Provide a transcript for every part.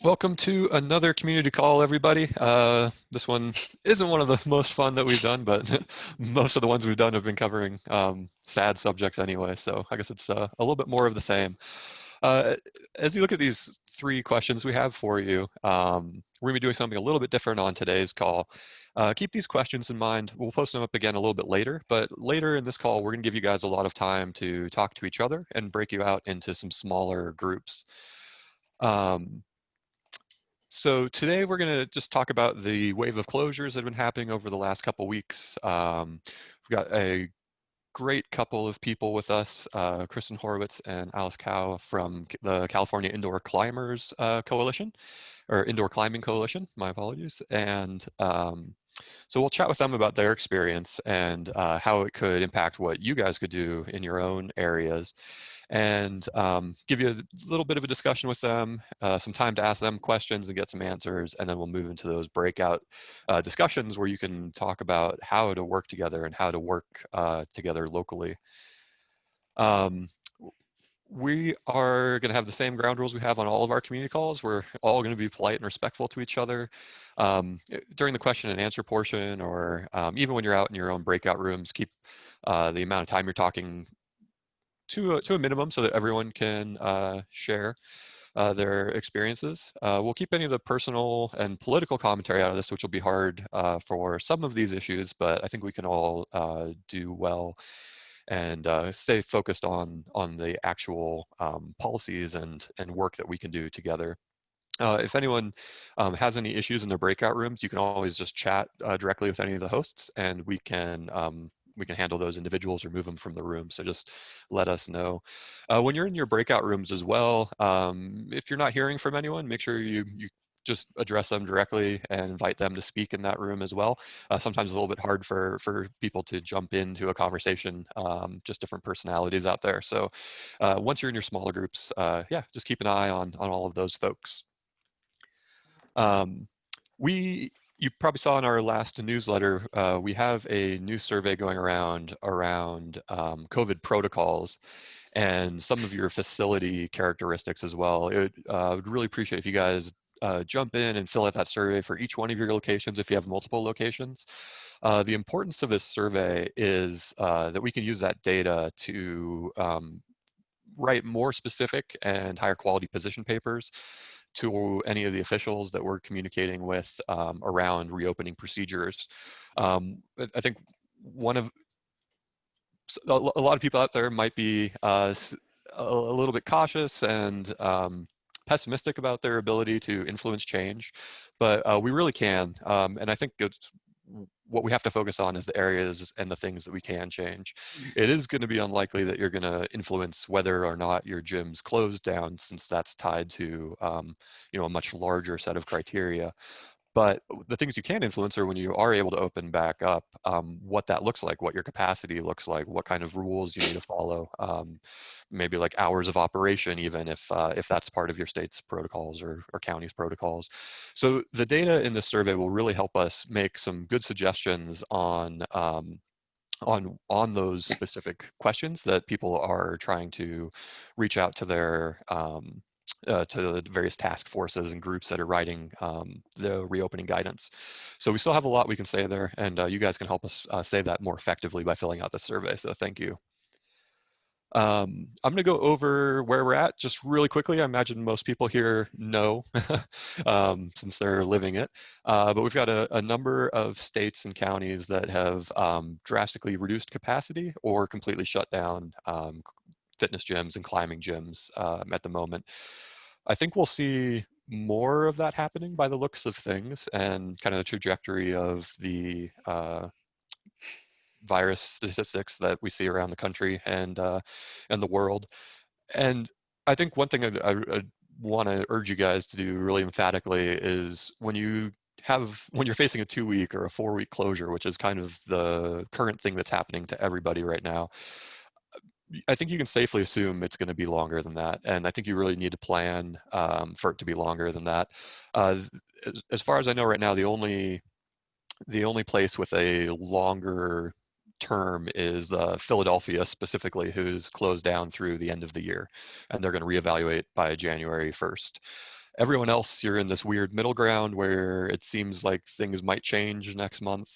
Welcome to another community call, everybody. This one isn't one of the most fun that we've done, but most of the ones we've done have been covering sad subjects anyway, so I guess it's a little bit more of the same. Uh, as you look at these three questions we have for you, we're going to be doing something a little bit different on today's call. Keep these questions in mind. We'll post them up again a little bit later, but later in this call, we're going to give you guys a lot of time to talk to each other and break you out into some smaller groups. Um, so today we're going to just talk about the wave of closures that have been happening over the last couple weeks. We've got a great couple of people with us, Kristen Horowitz and Alice Cow from the California Indoor Climbers Coalition, or Indoor Climbing Coalition, my apologies. And so we'll chat with them about their experience and how it could impact what you guys could do in your own areas and give you a little bit of a discussion with them, some time to ask them questions and get some answers, and then we'll move into those breakout discussions where you can talk about how to work together and how to work together locally. Um, we are going to have the same ground rules we have on all of our community calls. We're all going to be polite and respectful to each other. During the question and answer portion, or even when you're out in your own breakout rooms, keep the amount of time you're talking to a minimum so that everyone can share their experiences. We'll keep any of the personal and political commentary out of this, which will be hard for some of these issues, but I think we can all do well and stay focused on the actual policies and work that we can do together. If anyone has any issues in their breakout rooms, you can always just chat directly with any of the hosts, and we can handle those individuals or move them from the room. So just let us know. When you're in your breakout rooms as well, if you're not hearing from anyone, make sure you just address them directly and invite them to speak in that room as well. Sometimes it's a little bit hard for people to jump into a conversation, just different personalities out there. So once you're in your smaller groups, yeah, just keep an eye on all of those folks. Um, you probably saw in our last newsletter, we have a new survey going around COVID protocols and some of your facility characteristics as well. I would really appreciate if you guys jump in and fill out that survey for each one of your locations if you have multiple locations. The importance of this survey is that we can use that data to write more specific and higher quality position papers to any of the officials that we're communicating with around reopening procedures. I think one of a lot of people out there might be a little bit cautious and pessimistic about their ability to influence change, but we really can. And I think it's what we have to focus on is the areas and the things that we can change. It is going to be unlikely that you're going to influence whether or not your gym's closed down, since that's tied to a much larger set of criteria. But the things you can influence are when you are able to open back up, what that looks like, what your capacity looks like, what kind of rules you need to follow, maybe like hours of operation, even if that's part of your state's protocols or county's protocols. So the data in this survey will really help us make some good suggestions on those specific questions that people are trying to reach out to their to the various task forces and groups that are writing the reopening guidance. So we still have a lot we can say there, and you guys can help us say that more effectively by filling out the survey. So thank you. I'm going to go over where we're at just really quickly. I imagine most people here know since they're living it. But we've got a number of states and counties that have drastically reduced capacity or completely shut down fitness gyms and climbing gyms at the moment. I think we'll see more of that happening by the looks of things and kind of the trajectory of the virus statistics that we see around the country and the world. And I think one thing I want to urge you guys to do really emphatically is when you're facing a 2-week or a 4-week closure, which is kind of the current thing that's happening to everybody right now, I think you can safely assume it's going to be longer than that, and I think you really need to plan for it to be longer than that. As far as I know right now, the only place with a longer term is Philadelphia specifically, who's closed down through the end of the year, and they're going to reevaluate by January 1st. Everyone else, you're in this weird middle ground where it seems like things might change next month.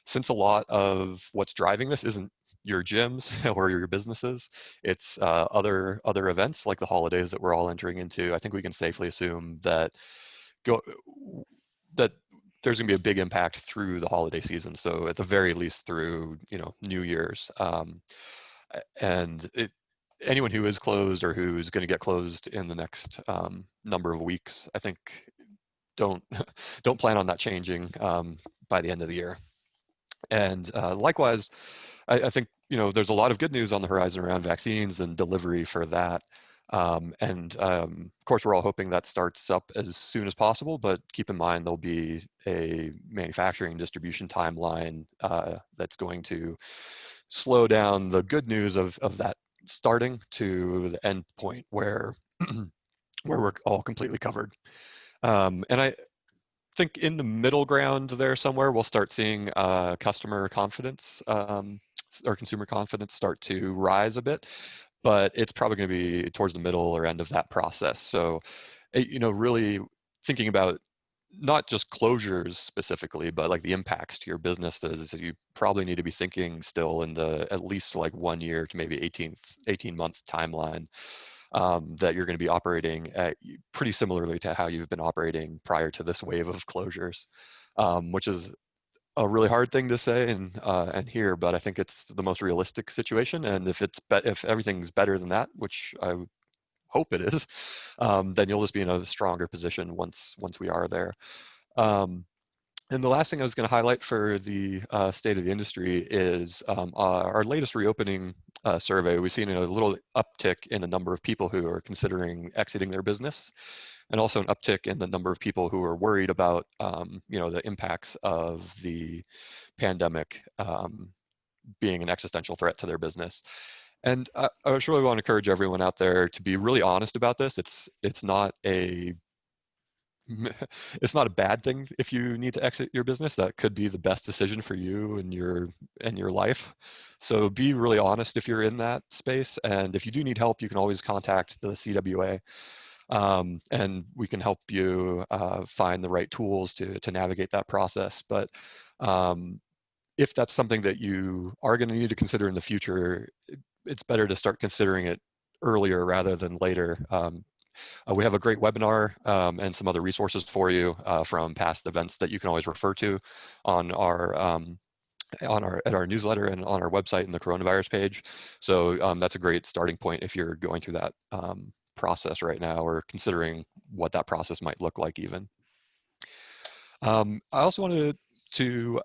Since a lot of what's driving this isn't your gyms or your businesses, it's other events like the holidays that we're all entering into. I think we can safely assume that go that there's going to be a big impact through the holiday season. So at the very least through New Year's, and anyone who is closed or who's going to get closed in the next number of weeks, I think don't don't plan on that changing by the end of the year. And likewise, I think there's a lot of good news on the horizon around vaccines and delivery for that. And of course, we're all hoping that starts up as soon as possible, but keep in mind there'll be a manufacturing distribution timeline that's going to slow down the good news of that starting to the end point where where we're all completely covered. And I think in the middle ground there somewhere, we'll start seeing customer confidence or consumer confidence start to rise a bit, but it's probably going to be towards the middle or end of that process. So, really thinking about not just closures specifically, but like the impacts to your businesses, you probably need to be thinking still in the at least like 1 year to maybe 18-month timeline, that you're going to be operating at pretty similarly to how you've been operating prior to this wave of closures, which is a really hard thing to say and hear, but I think it's the most realistic situation. And if everything's better than that, which I hope it is, then you'll just be in a stronger position once we are there. Um, and the last thing I was going to highlight for the state of the industry is our latest reopening survey. We've seen a little uptick in the number of people who are considering exiting their business, and also an uptick in the number of people who are worried about the impacts of the pandemic being an existential threat to their business. And I just really want to encourage everyone out there to be really honest about this. It's not a it's not a bad thing if you need to exit your business. That could be the best decision for you and your life. So be really honest if you're in that space. And if you do need help, you can always contact the CWA, and we can help you find the right tools to navigate that process. But if that's something that you are going to need to consider in the future, it's better to start considering it earlier rather than later. We have a great webinar and some other resources for you from past events that you can always refer to on our newsletter and on our website in the coronavirus page. So that's a great starting point if you're going through that process right now or considering what that process might look like even. I also wanted to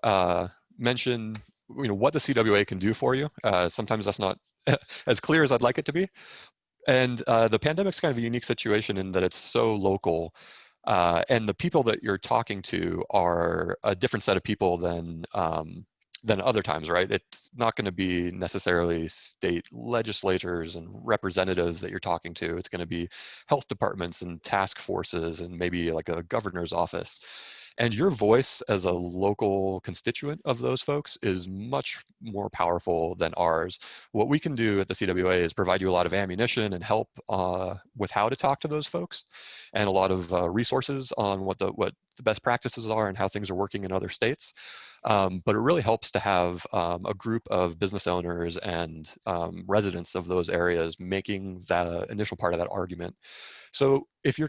mention what the CWA can do for you. Sometimes that's not as clear as I'd like it to be. And the pandemic's kind of a unique situation in that it's so local, and the people that you're talking to are a different set of people than other times, right? It's not going to be necessarily state legislators and representatives that you're talking to. It's going to be health departments and task forces and maybe like a governor's office. And your voice as a local constituent of those folks is much more powerful than ours. What we can do at the CWA is provide you a lot of ammunition and help with how to talk to those folks, and a lot of resources on what the best practices are and how things are working in other states. But it really helps to have a group of business owners and residents of those areas making the initial part of that argument. So if you're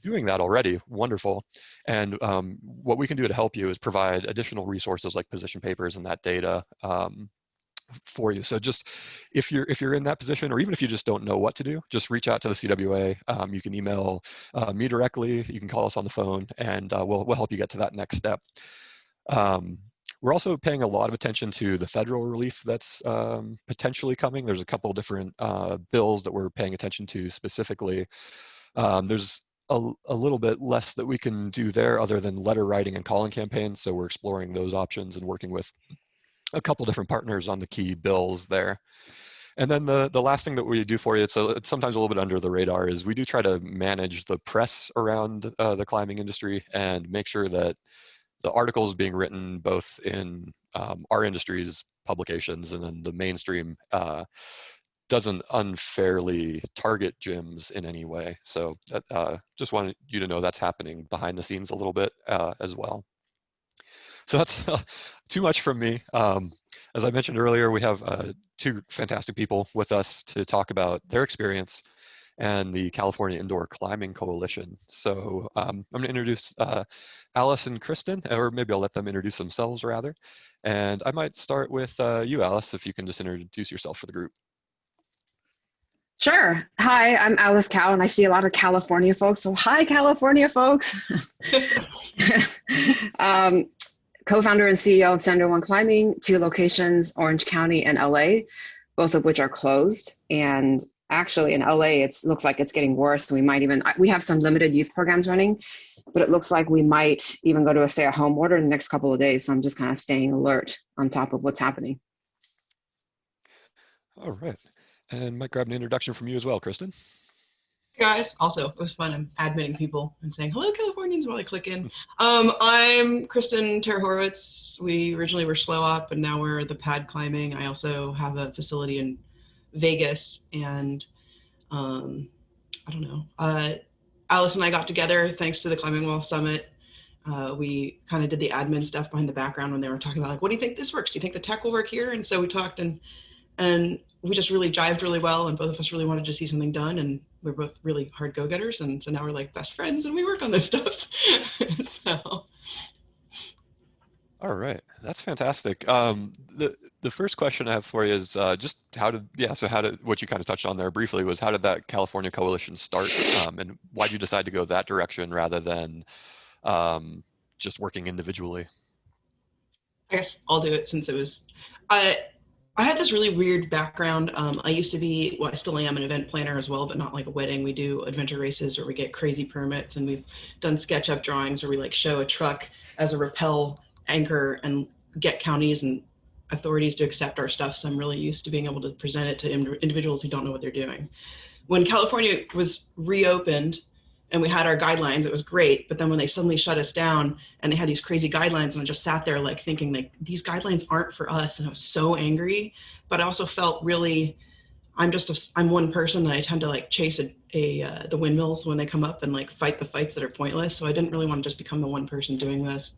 doing that already, wonderful. And what we can do to help you is provide additional resources like position papers and that data for you. So just if you're in that position, or even if you just don't know what to do, just reach out to the CWA. You can email me directly. You can call us on the phone, and we'll help you get to that next step. We're also paying a lot of attention to the federal relief that's potentially coming. There's a couple of different bills that we're paying attention to specifically. There's a little bit less that we can do there other than letter writing and calling campaigns. So we're exploring those options and working with a couple different partners on the key bills there. And then the last thing that we do for you, it's sometimes a little bit under the radar, is we do try to manage the press around the climbing industry and make sure that the articles being written both in our industry's publications and then the mainstream doesn't unfairly target gyms in any way. So that, just wanted you to know that's happening behind the scenes a little bit as well. So that's too much from me. As I mentioned earlier, we have two fantastic people with us to talk about their experience and the California Indoor Climbing Coalition. So I'm going to introduce Alice and Kristen, or maybe I'll let them introduce themselves rather. And I might start with you, Alice, if you can just introduce yourself for the group. Sure. Hi, I'm Alice Cow, and I see a lot of California folks. So hi, California folks. Co-founder and CEO of Sender One Climbing, 2 locations, Orange County and LA, both of which are closed. And actually in LA, it looks like it's getting worse. We have some limited youth programs running, but it looks like we might even go to a stay-at-home order in the next couple of days. So I'm just kind of staying alert on top of what's happening. All right. And might grab an introduction from you as well, Kristen. Hey guys, also it was fun. I'm admitting people and saying hello Californians while I click in. I'm Kristen Terra Horowitz. We originally were Slow Up and now we're the Pad Climbing. I also have a facility in Vegas, and I don't know. Alice and I got together thanks to the Climbing Wall Summit. We kind of did the admin stuff behind the background when they were talking about like, what do you think this works? Do you think the tech will work here? And so we talked and we just really jived really well, and both of us really wanted to see something done, and we're both really hard go-getters, and so now we're like best friends and we work on this stuff. So. All right, that's fantastic. The first question I have for you is just what you kind of touched on there briefly was how did that California Coalition start, and why did you decide to go that direction rather than just working individually? I guess I'll do it since it was, I had this really weird background. I used to be, well, I still am an event planner as well, but not like a wedding. We do adventure races where we get crazy permits, and we've done SketchUp drawings where we like show a truck as a rappel anchor and get counties and authorities to accept our stuff. So I'm really used to being able to present it to individuals who don't know what they're doing. When California was reopened and we had our guidelines, it was great. But then when they suddenly shut us down and they had these crazy guidelines, and I just sat there like thinking like, these guidelines aren't for us. And I was so angry, but I also felt really, I'm one person, and I tend to like chase the windmills when they come up and like fight the fights that are pointless. So I didn't really want to just become the one person doing this.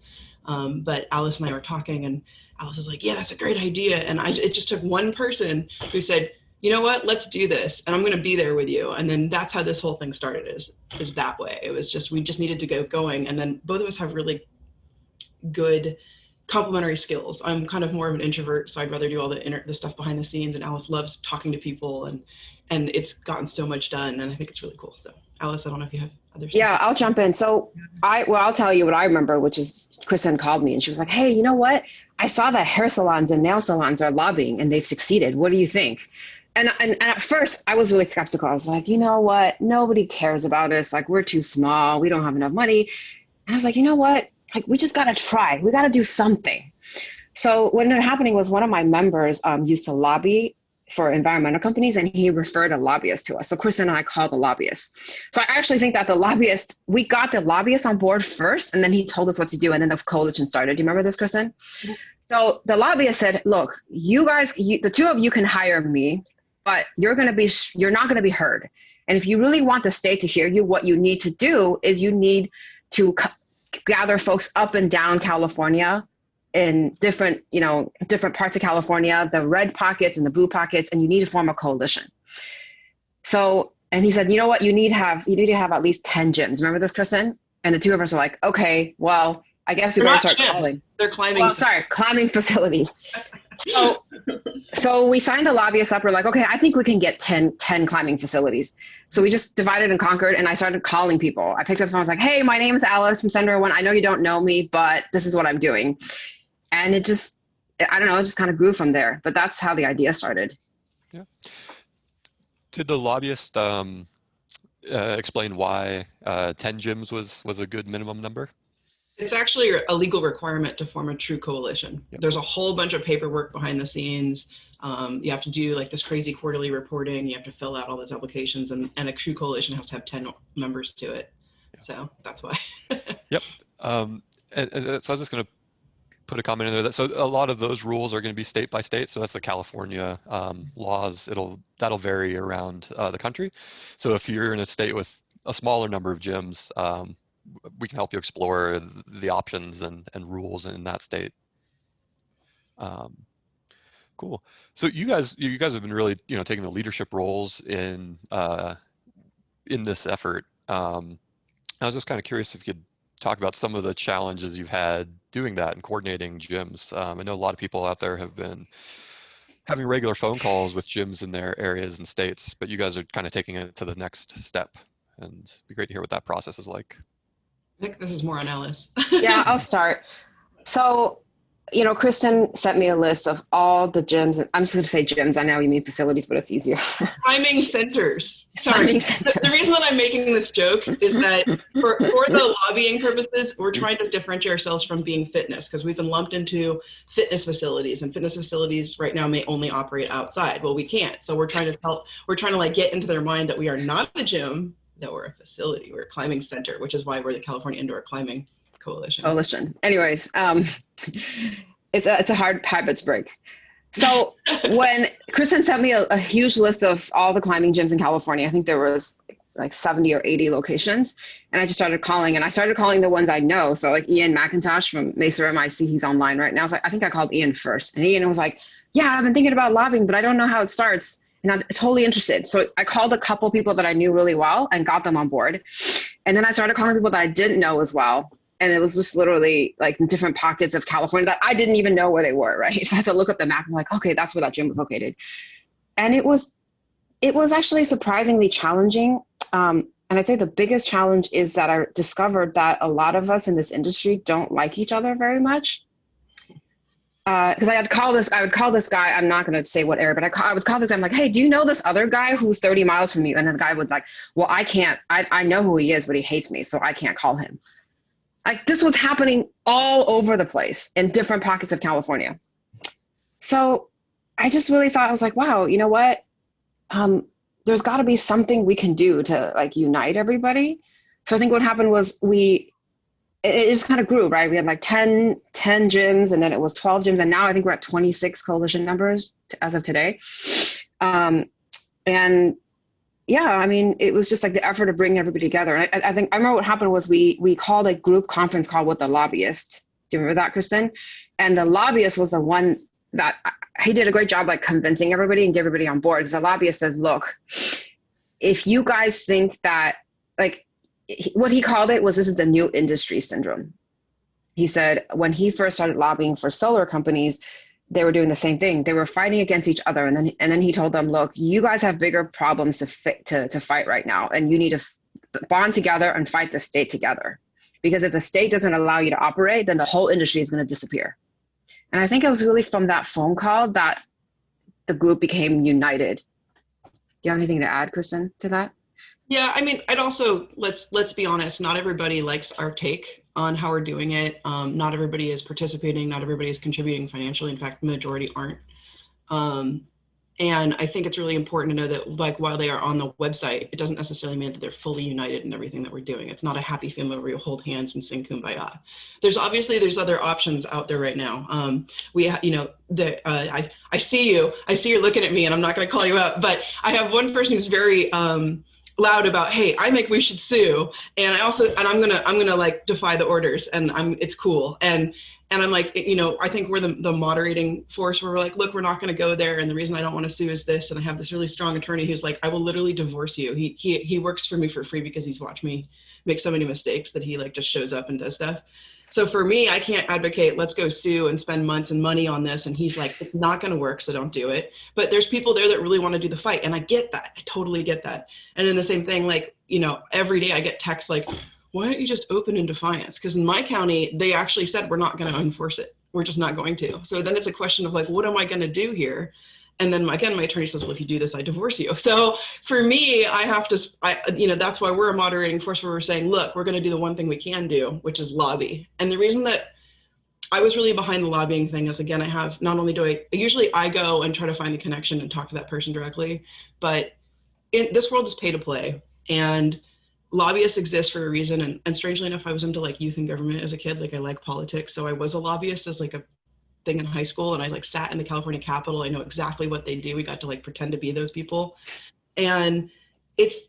But Alice and I were talking, and Alice was like, yeah, that's a great idea. And it just took one person who said, you know what, let's do this. And I'm going to be there with you. And then that's how this whole thing started, is that way. It was just, we just needed to get going. And then both of us have really good complementary skills. I'm kind of more of an introvert, so I'd rather do all the stuff behind the scenes. And Alice loves talking to people, and it's gotten so much done. And I think it's really cool. So Alice, I don't know if you have other stuff. Yeah, I'll jump in. So I'll tell you what I remember, which is Kristen called me and she was like, hey, you know what? I saw that hair salons and nail salons are lobbying and they've succeeded. What do you think? And at first I was really skeptical. I was like, you know what? Nobody cares about us. Like, we're too small. We don't have enough money. And I was like, you know what? Like, we just got to try. We got to do something. So what ended up happening was one of my members used to lobby for environmental companies, and he referred a lobbyist to us. So Kristen and I called the lobbyist. So I actually think that we got the lobbyist on board first, and then he told us what to do, and then the coalition started. Do you remember this, Kristen? Mm-hmm. So the lobbyist said, look, you guys, the two of you can hire me, but you're not going to be heard. And if you really want the state to hear you, what you need to do is you need to gather folks up and down California in different parts of California, the red pockets and the blue pockets, and you need to form a coalition. So, and he said, you know what, you need to have at least 10 gyms. Remember this, Kristen? And the two of us are like, okay, well, I guess we better start calling. They're climbing. Climbing facilities. So we signed the lobbyists up. We're like, okay, I think we can get 10 climbing facilities. So we just divided and conquered, and I started calling people. I picked up the phone. I was like, hey, my name is Alice from Sender One. I know you don't know me, but this is what I'm doing. And it just kind of grew from there. But that's how the idea started. Yeah. Did the lobbyist explain why 10 gyms was a good minimum number? It's actually a legal requirement to form a true coalition. Yep. There's a whole bunch of paperwork behind the scenes. You have to do like this crazy quarterly reporting. You have to fill out all those applications, and a true coalition has to have 10 members to it. Yeah. So that's why. Yep. And so I was just going to put a comment in there. So a lot of those rules are going to be state by state. So that's the California laws. That'll vary around the country. So if you're in a state with a smaller number of gyms, we can help you explore the options and rules in that state. Cool. So you guys have been really, taking the leadership roles in this effort. I was just kind of curious if you could talk about some of the challenges you've had doing that and coordinating gyms. I know a lot of people out there have been having regular phone calls with gyms in their areas and states, but you guys are kind of taking it to the next step, and it'd be great to hear what that process is like. I think this is more on Ellis. Yeah, I'll start. So, Kristen sent me a list of all the gyms. I'm just going to say gyms. I know you mean facilities, but it's easier. Climbing centers. Sorry. Climbing centers. The reason that I'm making this joke is that for the lobbying purposes, we're trying to differentiate ourselves from being fitness, because we've been lumped into fitness facilities, and fitness facilities right now may only operate outside. Well, we can't. So we're trying to like get into their mind that we are not a gym, that we're a facility. We're a climbing center, which is why we're the California Indoor Climbing Coalition. Anyways, it's a hard habits break. So when Kristen sent me a huge list of all the climbing gyms in California, I think there was like 70 or 80 locations, and I just started calling, and I started calling the ones I know. So like Ian McIntosh from Mesa MIC, he's online right now. So I think I called Ian first, and Ian was like, yeah, I've been thinking about lobbying, but I don't know how it starts, and I'm totally interested. So I called a couple people that I knew really well and got them on board. And then I started calling people that I didn't know as well. And it was just literally like in different pockets of California that I didn't even know where they were, right? So I had to look up the map and I'm like, okay, that's where that gym was located. And it was actually surprisingly challenging. And I'd say the biggest challenge is that I discovered that a lot of us in this industry don't like each other very much. Because I would call this guy, I'm not going to say what area, but I would call this guy, I'm like, hey, do you know this other guy who's 30 miles from you? And then the guy was like, well, I can't, I know who he is, but he hates me, so I can't call him. Like, this was happening all over the place in different pockets of California. So I just really thought, I was like, wow, you know what? There's got to be something we can do to like unite everybody. So I think what happened was it just kind of grew, right? We had like 10 gyms, and then it was 12 gyms. And now I think we're at 26 coalition members as of today. And yeah, I mean, it was just like the effort of bringing everybody together. And I remember what happened was we called a group conference call with the Lobbyist. Do you remember that, Kristen? And the Lobbyist was the one that he did a great job like convincing everybody and get everybody on board. Because the Lobbyist says, look, if you guys think that, like, what he called it was, this is the new industry syndrome. He said when he first started lobbying for solar companies, they were doing the same thing. They were fighting against each other. And then he told them, look, you guys have bigger problems to fight right now. And you need to bond together and fight the state together. Because if the state doesn't allow you to operate, then the whole industry is going to disappear. And I think it was really from that phone call that the group became united. Do you have anything to add, Kristen, to that? Yeah, I mean, I'd also, let's be honest, not everybody likes our take on how we're doing it. Not everybody is participating, not everybody is contributing financially. In fact, the majority aren't. And I think it's really important to know that, like, while they are on the website, it doesn't necessarily mean that they're fully united in everything that we're doing. It's not a happy family where you hold hands and sing Kumbaya. There's other options out there right now. I see you're looking at me, and I'm not going to call you out, but I have one person who's very loud about, hey, I think we should sue, and I'm gonna like defy the orders, and it's cool, and I'm like, I think we're the moderating force where we're like, look, we're not going to go there, and the reason I don't want to sue is this, and I have this really strong attorney who's like, I will literally divorce you. He works for me for free because he's watched me make so many mistakes that he like just shows up and does stuff. So for me, I can't advocate, let's go sue and spend months and money on this. And he's like, it's not going to work, so don't do it. But there's people there that really want to do the fight. And I get that. I totally get that. And then the same thing, like, every day I get texts like, why don't you just open in defiance? Because in my county, they actually said, we're not going to enforce it. We're just not going to. So then it's a question of like, what am I going to do here? And then again, my attorney says, well, if you do this, I divorce you. So for me, I have to, that's why we're a moderating force where we're saying, look, we're going to do the one thing we can do, which is lobby. And the reason that I was really behind the lobbying thing is, again, usually I go and try to find the connection and talk to that person directly, but this world is pay to play. And lobbyists exist for a reason. And strangely enough, I was into like youth and government as a kid. Like I like politics. So I was a lobbyist as like a thing in high school, and I like sat in the California Capitol. I know exactly what they do. We got to like pretend to be those people. And it's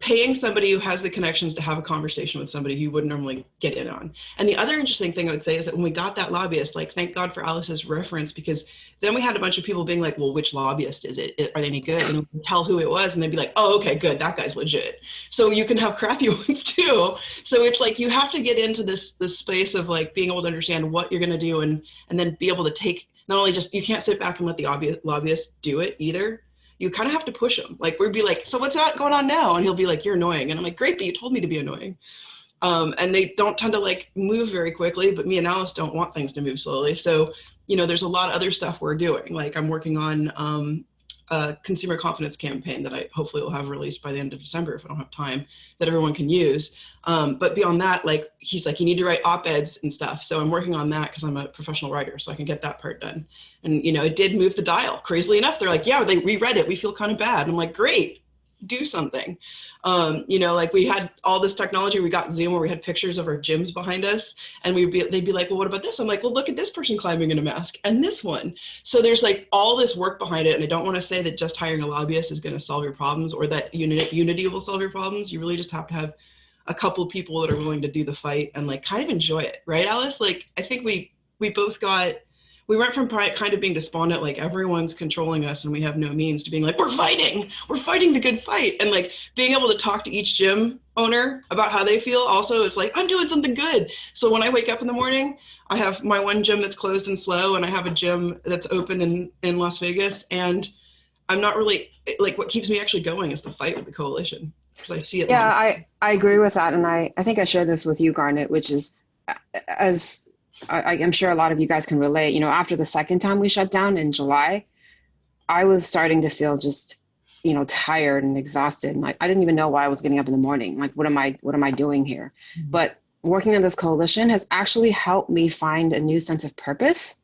paying somebody who has the connections to have a conversation with somebody who you wouldn't normally get in on. And the other interesting thing I would say is that when we got that lobbyist, like, thank God for Alice's reference, because then we had a bunch of people being like, well, which lobbyist is it? Are they any good? And we could tell who it was, and they'd be like, oh, okay, good, that guy's legit. So you can have crappy ones too. So it's like, you have to get into this space of like being able to understand what you're gonna do, and then be able to take, not only just, you can't sit back and let the lobbyist do it either. You kind of have to push him. Like, we'd be like, so what's going on now? And he'll be like, you're annoying. And I'm like, great, but you told me to be annoying. And they don't tend to like move very quickly, but me and Alice don't want things to move slowly. So, you know, there's a lot of other stuff we're doing. Like, I'm working on a consumer confidence campaign that I hopefully will have released by the end of December if I don't have time, that everyone can use. But beyond that, like, he's like, you need to write op-eds and stuff. So I'm working on that because I'm a professional writer, so I can get that part done. And, you know, it did move the dial. Crazily enough, they're like, yeah, they reread it. We feel kind of bad. And I'm like, great, do something. You know, like, we had all this technology. We got Zoom where we had pictures of our gyms behind us, and they'd be like, well, what about this? I'm like, well, look at this person climbing in a mask, and this one. So there's like all this work behind it. And I don't want to say that just hiring a lobbyist is going to solve your problems, or that unity will solve your problems. You really just have to have a couple people that are willing to do the fight and like kind of enjoy it. Right, Alice? Like, I think we both we went from kind of being despondent, like everyone's controlling us and we have no means, to being like, we're fighting the good fight. And like, being able to talk to each gym owner about how they feel also is like, I'm doing something good. So when I wake up in the morning, I have my one gym that's closed and slow, and I have a gym that's open in Las Vegas. And I'm not really, like, what keeps me actually going is the fight with the coalition, because I see it. Yeah, I agree with that. And I think I shared this with you, Garnet, which is, as I'm sure a lot of you guys can relate, you know, after the second time we shut down in July, I was starting to feel just, you know, tired and exhausted. And I didn't even know why I was getting up in the morning. Like, what am I doing here? Mm-hmm. But working on this coalition has actually helped me find a new sense of purpose,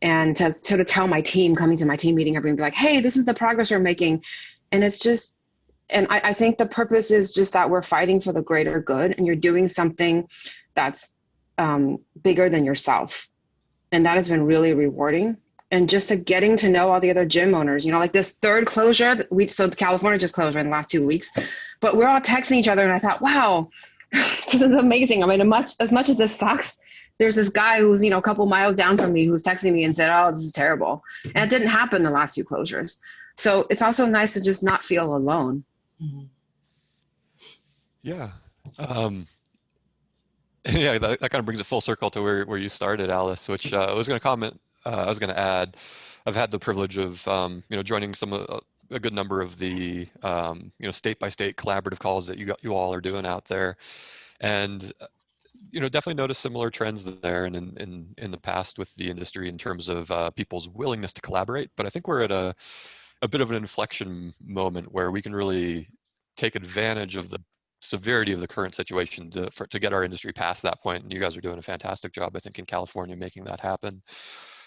and to sort of tell my team, coming to my team meeting, everyone be like, hey, this is the progress we're making. And it's just, and I think the purpose is just that we're fighting for the greater good, and you're doing something that's bigger than yourself. And that has been really rewarding. And just to getting to know all the other gym owners, you know, like this third closure, so California just closed in the last 2 weeks, but we're all texting each other, and I thought, wow, this is amazing. I mean, as much as this sucks, there's this guy who's, you know, a couple miles down from me who's texting me and said, oh, this is terrible. And it didn't happen the last 2 closures. So it's also nice to just not feel alone. Mm-hmm. Yeah. Yeah, that kind of brings it full circle to where you started, Alice, which I was going to comment. I was going to add, I've had the privilege of, you know, joining a good number of the, you know, state-by-state collaborative calls that you all are doing out there. And, you know, definitely noticed similar trends there and in the past with the industry in terms of people's willingness to collaborate. But I think we're at a bit of an inflection moment where we can really take advantage of the severity of the current situation to get our industry past that point. And you guys are doing a fantastic job, I think, in California making that happen.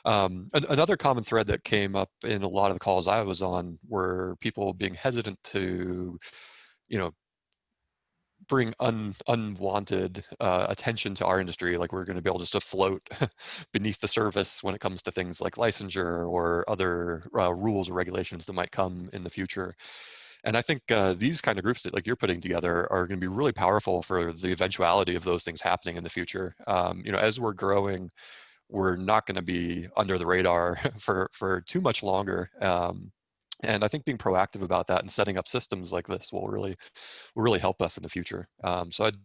Another common thread that came up in a lot of the calls I was on were people being hesitant to, you know, bring unwanted attention to our industry, like we're going to be able just to float beneath the surface when it comes to things like licensure or other rules or regulations that might come in the future. And I think these kind of groups that like you're putting together are going to be really powerful for the eventuality of those things happening in the future. You know, as we're growing, we're not going to be under the radar for too much longer. And I think being proactive about that and setting up systems like this will really help us in the future. So I'd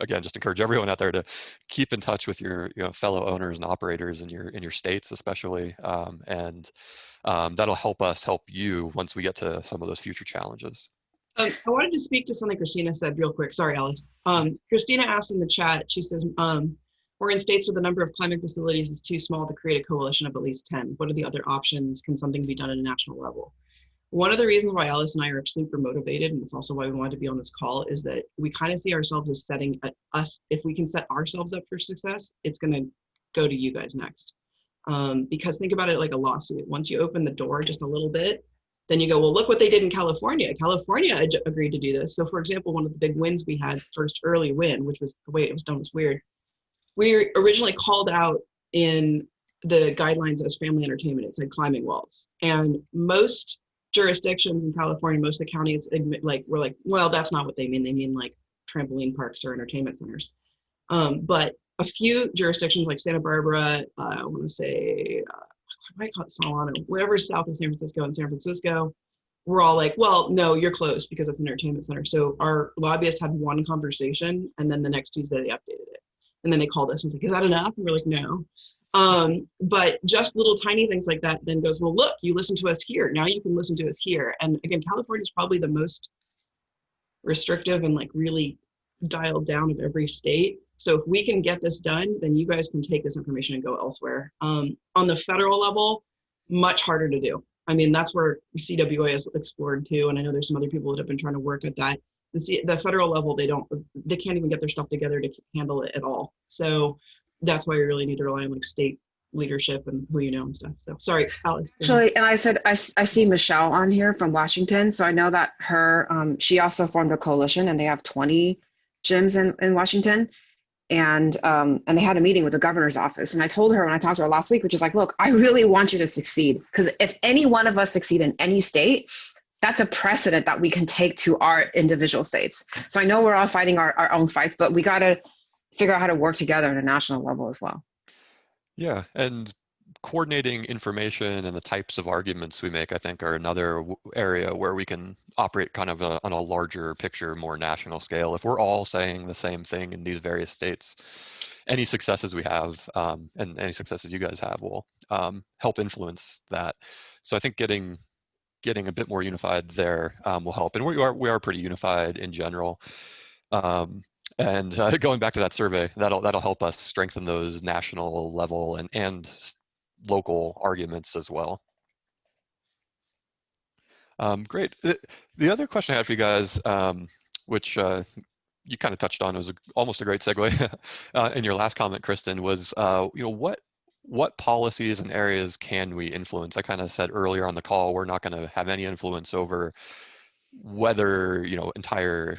again just encourage everyone out there to keep in touch with your fellow owners and operators in your states, especially, and that'll help us help you once we get to some of those future challenges. I wanted to speak to something Christina said real quick. Sorry, Alice. Christina asked in the chat. She says, "We're in states where the number of climbing facilities is too small to create a coalition of at least 10. What are the other options? Can something be done at a national level?" One of the reasons why Alice and I are super motivated, and it's also why we wanted to be on this call, is that we kind of see ourselves as setting us, if we can set ourselves up for success, it's going to go to you guys next. Because think about it like a lawsuit. Once you open the door just a little bit, then you go, well, look what they did in California. California agreed to do this. So for example, one of the big wins we had, first early win, which was the way it was done was weird. We originally called out in the guidelines as family entertainment, it said climbing walls. And most jurisdictions in California, most of the counties were like, well, that's not what they mean. They mean like trampoline parks or entertainment centers. But a few jurisdictions like Santa Barbara, I want to say, I might call it Solano, wherever south of San Francisco and San Francisco, we're all like, well, no, you're closed because it's an entertainment center. So our lobbyist had one conversation, and then the next Tuesday they updated it. And then they called us and was like, is that enough? And we're like, no. But just little tiny things like that then goes, well, look, you listen to us here. Now you can listen to us here. And again, California is probably the most restrictive and like really dialed down of every state. So if we can get this done, then you guys can take this information and go elsewhere. On the federal level, much harder to do. I mean, that's where CWA has explored too. And I know there's some other people that have been trying to work at that. The federal level, they can't even get their stuff together to handle it at all. So that's why you really need to rely on like state leadership and who you know and stuff. So sorry, Alex. Actually, and I said, I see Michelle on here from Washington. So I know that she also formed a coalition and they have 20 gyms in Washington. And they had a meeting with the governor's office. And I told her when I talked to her last week, which is like, look, I really want you to succeed. Because if any one of us succeed in any state, that's a precedent that we can take to our individual states. So I know we're all fighting our own fights, but we got to figure out how to work together at a national level as well. Yeah, and coordinating information and the types of arguments we make, I think, are another area where we can operate kind of on a larger picture, more national scale. If we're all saying the same thing in these various states, any successes we have and any successes you guys have will help influence that. So I think getting a bit more unified there will help. And we are pretty unified in general. And going back to that survey, that'll help us strengthen those national level and local arguments as well. Great. The other question I had for you guys, which you kind of touched on, was almost a great segue in your last comment, Kristen, was what policies and areas can we influence? I kind of said earlier on the call, we're not going to have any influence over whether entire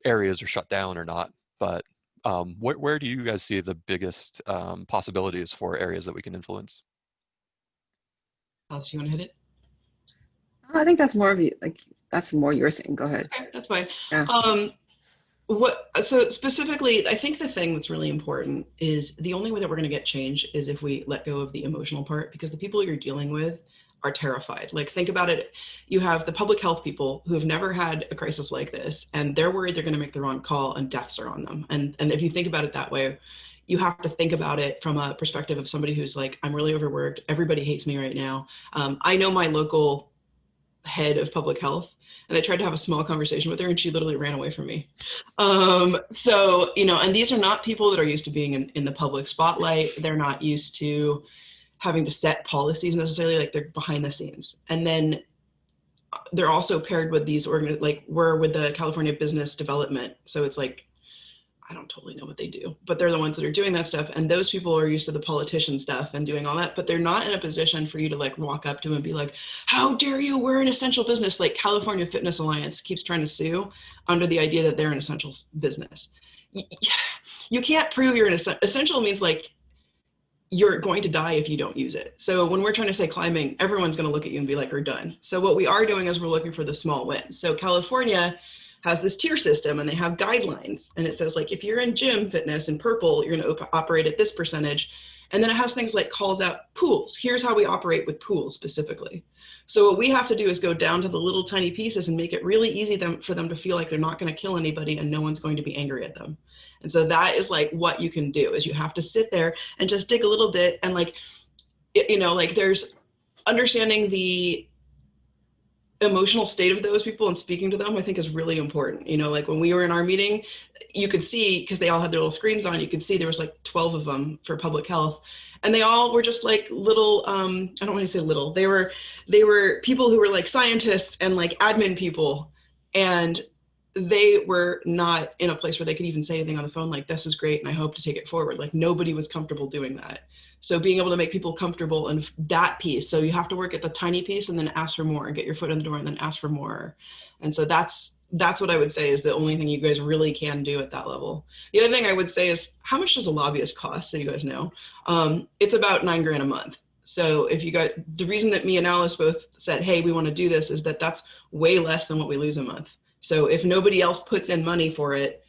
areas are shut down or not, but where do you guys see the biggest possibilities for areas that we can influence? Alice, you want to hit it? I think that's more of you, like that's more your thing. Go ahead. Okay, that's fine. Yeah. So specifically, I think the thing that's really important is the only way that we're going to get change is if we let go of the emotional part, because the people you're dealing with are terrified. Like, think about it. You have the public health people who have never had a crisis like this, and they're worried they're going to make the wrong call and deaths are on them. And if you think about it that way, you have to think about it from a perspective of somebody who's like, I'm really overworked. Everybody hates me right now. I know my local head of public health, and I tried to have a small conversation with her and she literally ran away from me. So, and these are not people that are used to being in the public spotlight. They're not used to having to set policies necessarily, like they're behind the scenes. And then they're also paired with these like we're with the California Business Development. So it's like, I don't totally know what they do, but they're the ones that are doing that stuff. And those people are used to the politician stuff and doing all that, but they're not in a position for you to like walk up to them and be like, how dare you, we're an essential business. Like California Fitness Alliance keeps trying to sue under the idea that they're an essential business. You can't prove you're an essential means like you're going to die if you don't use it. So when we're trying to say climbing, everyone's going to look at you and be like, we're done. So what we are doing is we're looking for the small wins. So California has this tier system and they have guidelines. And it says like, if you're in gym fitness in purple, you're going to operate at this percentage. And then it has things like calls out pools. Here's how we operate with pools specifically. So what we have to do is go down to the little tiny pieces and make it really easy for them to feel like they're not going to kill anybody and no one's going to be angry at them. And so that is like what you can do is you have to sit there and just dig a little bit and like, like there's understanding the emotional state of those people and speaking to them, I think is really important. Like when we were in our meeting, you could see, because they all had their little screens on, you could see there was like 12 of them for public health. And they all were just like little, I don't want to say little, they were people who were like scientists and like admin people. And they were not in a place where they could even say anything on the phone like, this is great and I hope to take it forward. Like nobody was comfortable doing that. So being able to make people comfortable in that piece. So you have to work at the tiny piece and then ask for more and get your foot in the door and then ask for more. And so that's what I would say is the only thing you guys really can do at that level. The other thing I would say is, how much does a lobbyist cost? So you guys know, it's about $9,000 a month. So if you got, the reason that me and Alice both said, hey, we want to do this is that that's way less than what we lose a month. So if nobody else puts in money for it,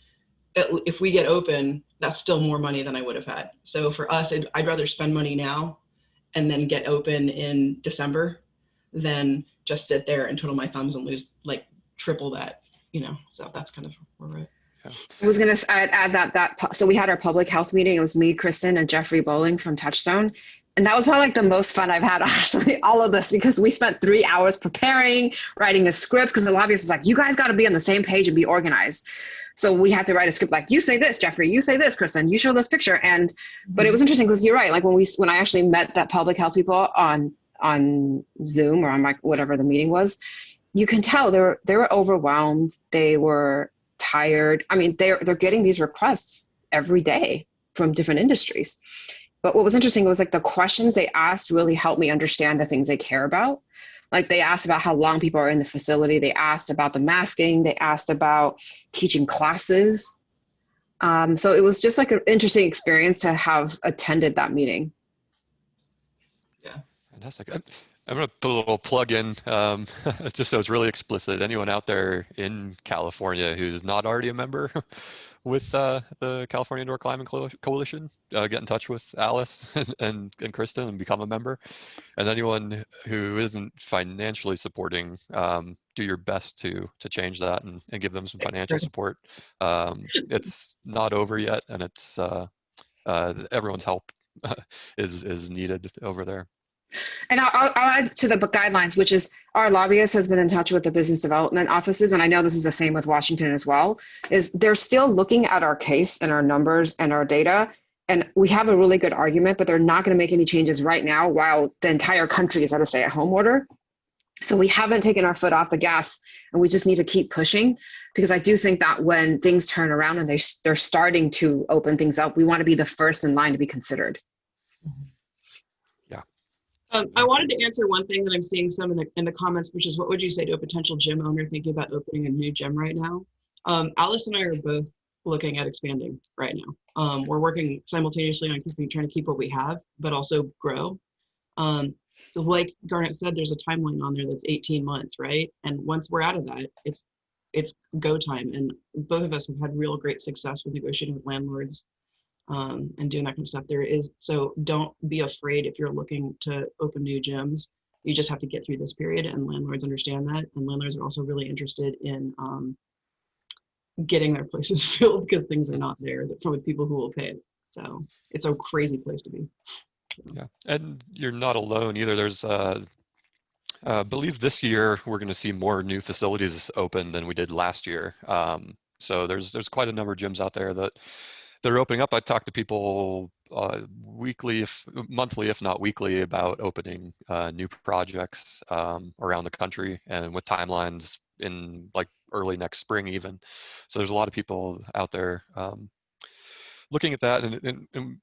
if we get open, that's still more money than I would have had. So for us, I'd rather spend money now and then get open in December than just sit there and twiddle my thumbs and lose like triple that, you know. So that's kind of where we're at. Yeah. I was going to add that so we had our public health meeting. It was me, Kristen, and Jeffrey Bowling from Touchstone. And that was probably like the most fun I've had, honestly, all of this, because we spent 3 hours preparing, writing a script, because the lobbyist was like, you guys got to be on the same page and be organized. So we had to write a script like, you say this, Jeffrey, you say this, Kristen, you show this picture. And, but it was interesting because you're right. Like when I actually met that public health people on Zoom or on like whatever the meeting was, you can tell they were overwhelmed. They were tired. I mean, they're getting these requests every day from different industries. But what was interesting was like the questions they asked really helped me understand the things they care about. Like they asked about how long people are in the facility. They asked about the masking. They asked about teaching classes. So it was just like an interesting experience to have attended that meeting. Yeah. Fantastic. I'm going to put a little plug in, just so it's really explicit. Anyone out there in California who's not already a member with the California Indoor Climate Coalition, get in touch with Alice and Kristen and become a member. And anyone who isn't financially supporting, do your best to change that and give them some financial support. It's not over yet, and it's everyone's help is needed over there. And I'll add to the guidelines, which is our lobbyist has been in touch with the business development offices, and I know this is the same with Washington as well, is they're still looking at our case and our numbers and our data, and we have a really good argument, but they're not going to make any changes right now while the entire country is at a stay-at-home order. So we haven't taken our foot off the gas, and we just need to keep pushing, because I do think that when things turn around and they're starting to open things up, we want to be the first in line to be considered. I wanted to answer one thing that I'm seeing some in the comments, which is, what would you say to a potential gym owner thinking about opening a new gym right now? Alice and I are both looking at expanding right now. We're working simultaneously on trying to keep what we have, but also grow. Like Garnet said, there's a timeline on there that's 18 months, right? And once we're out of that, it's go time. And both of us have had real great success with negotiating with landlords. And doing that kind of stuff. So don't be afraid if you're looking to open new gyms. You just have to get through this period, and landlords understand that. And landlords are also really interested in getting their places filled, because things are not there from people who will pay it. So it's a crazy place to be. Yeah, and you're not alone either. There's I believe this year we're going to see more new facilities open than we did last year. So there's quite a number of gyms out there that they're opening up. I talk to people weekly, monthly, if not weekly, about opening new projects around the country, and with timelines in like early next spring even. So there's a lot of people out there looking at that. And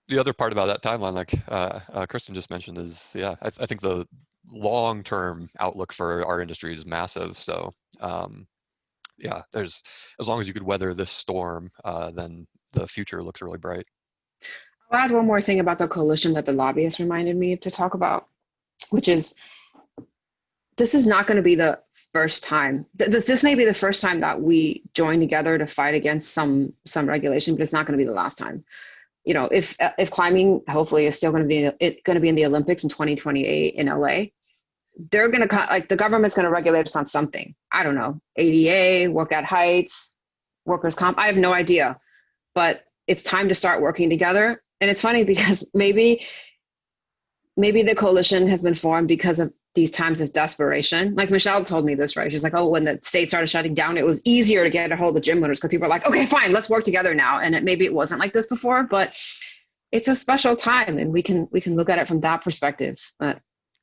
the other part about that timeline, like Kristen just mentioned, is I think the long-term outlook for our industry is massive. So there's, as long as you could weather this storm, then the future looks really bright. I'll add one more thing about the coalition that the lobbyist reminded me to talk about, which is this is not going to be the first time. This may be the first time that we join together to fight against some regulation, but it's not going to be the last time. You know, if climbing hopefully is still going to be in the Olympics in 2028 in LA, they're going to, the government's going to regulate us on something. I don't know, ADA, work at heights, workers' comp. I have no idea, but it's time to start working together. And it's funny because maybe the coalition has been formed because of these times of desperation. Like Michelle told me this, right? She's like, oh, when the state started shutting down, it was easier to get a hold of gym owners because people are like, okay, fine, let's work together now. And maybe it wasn't like this before, but it's a special time, and we can look at it from that perspective.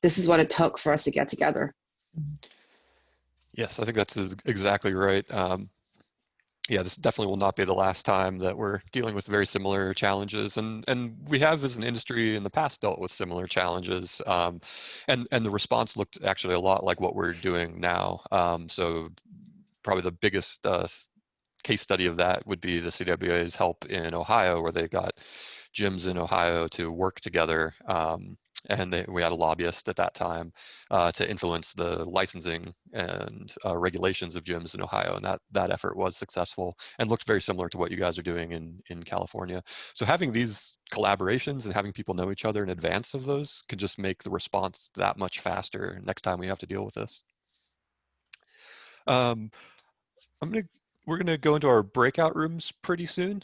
This is what it took for us to get together. Yes, I think that's exactly right. Yeah, this definitely will not be the last time that we're dealing with very similar challenges, and we have as an industry in the past dealt with similar challenges, and the response looked actually a lot like what we're doing now. So probably the biggest case study of that would be the CWA's help in Ohio, where they got gyms in Ohio to work together. And we had a lobbyist at that time to influence the licensing and regulations of gyms in Ohio, and that effort was successful and looked very similar to what you guys are doing in California. So having these collaborations and having people know each other in advance of those can just make the response that much faster next time we have to deal with this. Um, I'm gonna we're gonna go into our breakout rooms pretty soon.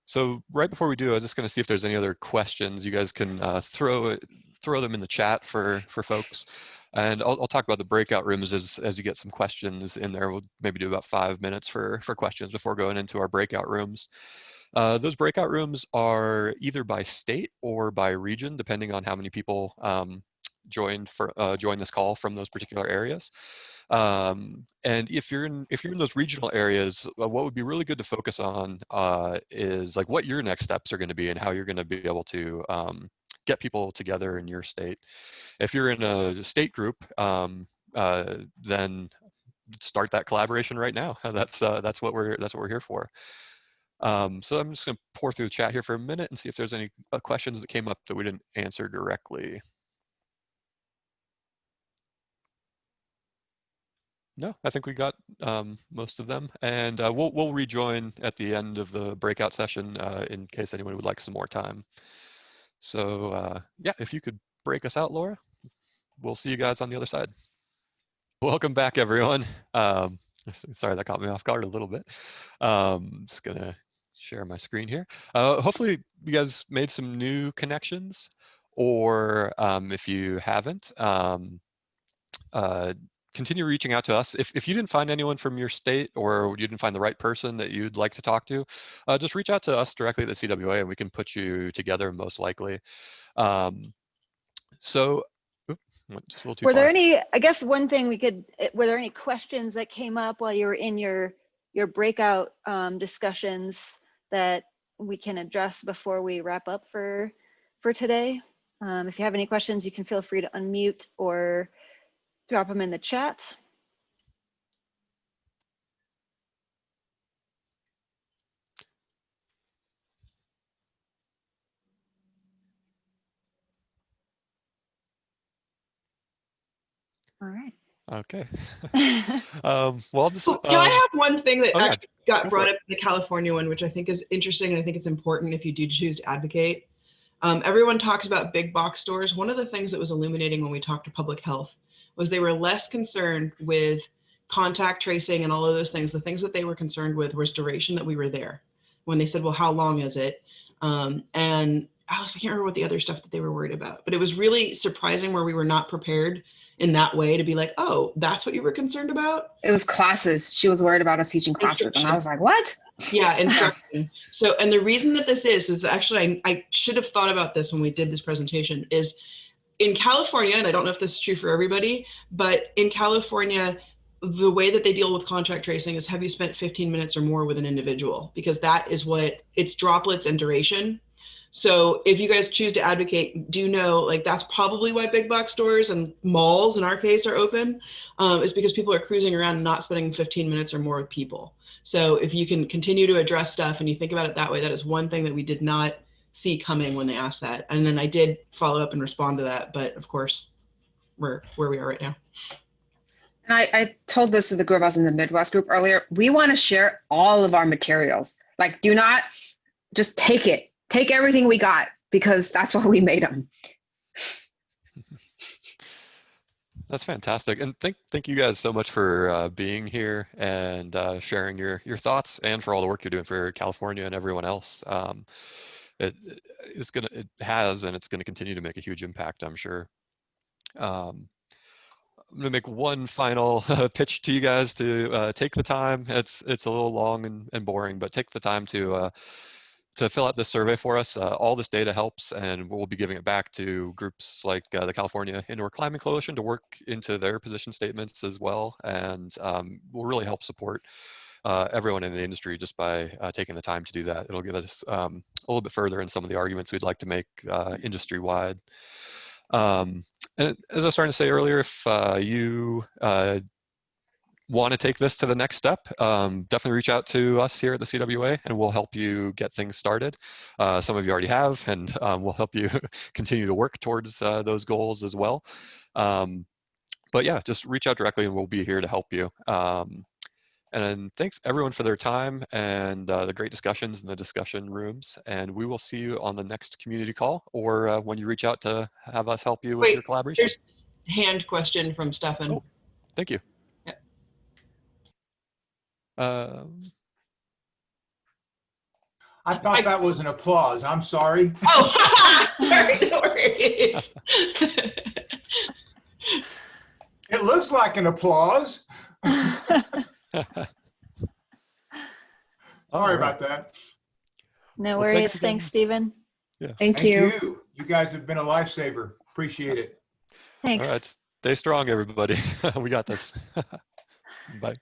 So right before we do, I was just gonna see if there's any other questions. You guys can throw them in the chat for folks, and I'll talk about the breakout rooms as you get some questions in there. We'll maybe do about 5 minutes for questions before going into our breakout rooms. Those breakout rooms are either by state or by region, depending on how many people joined this call from those particular areas. And if you're in those regional areas, what would be really good to focus on is like what your next steps are going to be and how you're going to be able to get people together in your state. If you're in a state group, then start that collaboration right now. That's what we're here for. So I'm just going to pour through the chat here for a minute and see if there's any questions that came up that we didn't answer directly. No, I think we got most of them, and we'll rejoin at the end of the breakout session in case anyone would like some more time. So yeah, if you could break us out, Laura, we'll see you guys on the other side. Welcome back, everyone. Sorry, that caught me off guard a little bit. Just gonna share my screen here. Hopefully, you guys made some new connections, or if you haven't, continue reaching out to us. If you didn't find anyone from your state or you didn't find the right person that you'd like to talk to, just reach out to us directly at the CWA and we can put you together most likely. So, went just a little too Were there far. any, I guess one thing were there any questions that came up while you were in your breakout discussions that we can address before we wrap up for today? If you have any questions, you can feel free to unmute or drop them in the chat. All right. Okay. Well, this. Can I have one thing that yeah, got brought up in the California one, which I think is interesting, and I think it's important if you do choose to advocate. Everyone talks about big box stores. One of the things that was illuminating when we talked to public health was they were less concerned with contact tracing and all of those things. The things that they were concerned with was duration that we were there. When they said, well, how long is it? And Alice, I can't remember what the other stuff that they were worried about, but it was really surprising where we were not prepared in that way to be like, oh, that's what you were concerned about? It was classes. She was worried about us teaching classes. And I was like, what? Yeah, instruction. So, and the reason that this is actually, I should have thought about this when we did this presentation, is in California, and I don't know if this is true for everybody, but in California, the way that they deal with contact tracing is, have you spent 15 minutes or more with an individual? Because that is what, it's droplets and duration. So if you guys choose to advocate, do know, like, that's probably why big box stores and malls in our case are open, is because people are cruising around and not spending 15 minutes or more with people. So if you can continue to address stuff and you think about it that way, that is one thing that we did not see coming when they asked that. And then I did follow up and respond to that, but of course, we're where we are right now. And I told this to the group I was in the Midwest group earlier. We want to share all of our materials. Like, do not just take it. Take everything we got, because that's why we made them. That's fantastic, and thank you guys so much for being here and sharing your thoughts, and for all the work you're doing for California and everyone else. It has and it's gonna continue to make a huge impact, I'm sure. I'm gonna make one final pitch to you guys to take the time. It's a little long and boring, but take the time to to fill out this survey for us. All this data helps, and we'll be giving it back to groups like the California Indoor Climbing Coalition to work into their position statements as well, and will really help support everyone in the industry just by taking the time to do that. It'll get us a little bit further in some of the arguments we'd like to make industry-wide. And as I was starting to say earlier, if you want to take this to the next step, definitely reach out to us here at the CWA and we'll help you get things started. Some of you already have, and we'll help you continue to work towards those goals as well. But yeah, just reach out directly and we'll be here to help you. And thanks everyone for their time and the great discussions in the discussion rooms. And we will see you on the next community call or when you reach out to have us help you with your collaboration. There's a hand question from Stefan. Oh, thank you. I thought that was an applause. I'm sorry. Oh, no worries. It looks like an applause. Sorry about that. No Well, worries. thanks Thanks, Stephen. Yeah. Thank you. You guys have been a lifesaver. Appreciate it. Thanks. All right. Stay strong, everybody. We got this. Bye.